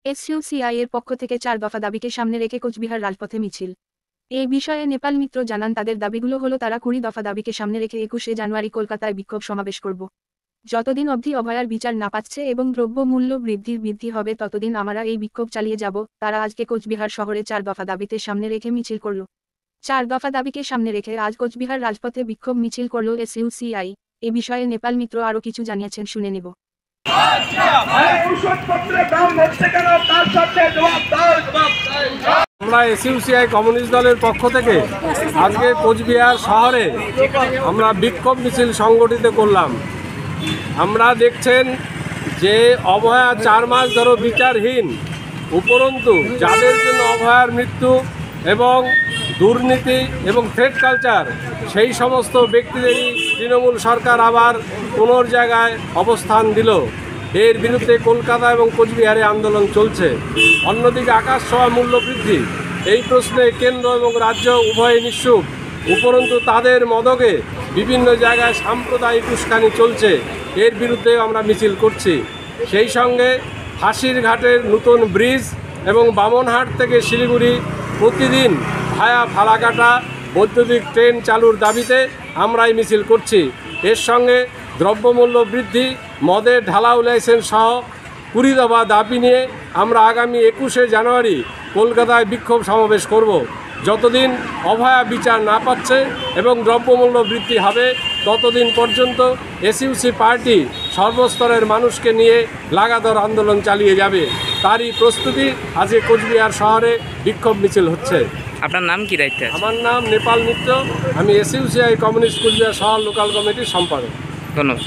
এসইউসিআই এর পক্ষ থেকে 4 দফা দাবিকে সামনে রেখে কোচবিহার রাজপথে মিছিল। এই বিষয়ে নেপাল মিত্র জানান তাদের দাবিগুলো হলো তারা 20 দফা দাবিকে সামনে রেখে 21শে জানুয়ারি কলকাতায় বিক্ষোভ সমাবেশ করব। যতদিন অবধি অভয়ার বিচার না পাচ্ছে এবং দ্রব্যমূল্য বৃদ্ধি হবে ততদিন আমরা এই বিক্ষোভ চালিয়ে যাব। তারা আজকে কোচবিহার শহরে 4 দফা দাবিতে সামনে রেখে মিছিল করল। 4 দফা দাবিকে সামনে রেখে আজ কোচবিহার রাজপথে বিক্ষোভ মিছিল করল এসইউসিআই। এ বিষয়ে নেপাল মিত্র আরও কিছু জানিয়েছেন, শুনে নেব। আমরা এসইউসিআই কমিউনিস্ট দলের পক্ষ থেকে আজকে কোচবিহার শহরে আমরা বিক্ষোভ মিছিল সংগঠিত করলাম। আমরা দেখছেন যে অভয়া 4 মাস ধরে বিচারহীন, উপরন্তু যাদের জন্য অভয়ার মৃত্যু এবং দুর্নীতি এবং থ্রেট কালচার, সেই সমস্ত ব্যক্তিদেরই তৃণমূল সরকার আবার পুনর জায়গায় অবস্থান দিল। এর বিরুদ্ধে কলকাতা এবং কোচবিহারে আন্দোলন চলছে। অন্যদিকে আকাশ ছোঁয়া মূল্য বৃদ্ধি, এই প্রশ্নে কেন্দ্র এবং রাজ্য উভয়ে নিশ্চুপ। উপরন্তু তাদের মদকে বিভিন্ন জায়গায় সাম্প্রদায়িক উস্কানি চলছে, এর বিরুদ্ধে আমরা মিছিল করছি। সেই সঙ্গে ফাঁসির ঘাটের নতুন ব্রিজ এবং বামনহাট থেকে শিলিগুড়ি প্রতিদিন ভায়া ফালাকাটা বৈদ্যুতিক ট্রেন চালুর দাবিতে আমরা এই মিছিল করছি। এর সঙ্গে দ্রব্যমূল্য বৃদ্ধি, মদের ঢালাও লাইসেন্স সহ 20 দফা দাবি নিয়ে আমরা আগামী 21শে জানুয়ারি কলকাতায় বিক্ষোভ সমাবেশ করব। যতদিন অভয়া বিচার না পাচ্ছে এবং দ্রব্যমূল্য বৃদ্ধি হবে ততদিন পর্যন্ত এসইউসি পার্টি সর্বস্তরের মানুষকে নিয়ে লাগাতার আন্দোলন চালিয়ে যাবে। তারই প্রস্তুতি আজকে কোচবিহার শহরে বিক্ষোভ মিছিল হচ্ছে। আপনার নাম কি? দায়িত্বে? আমার নাম নেপাল মিত্র, আমি এসইউসিআই কমিউনিস্ট কোচবিহার শহর লোকাল কমিটির সম্পাদক। ধন্যবাদ।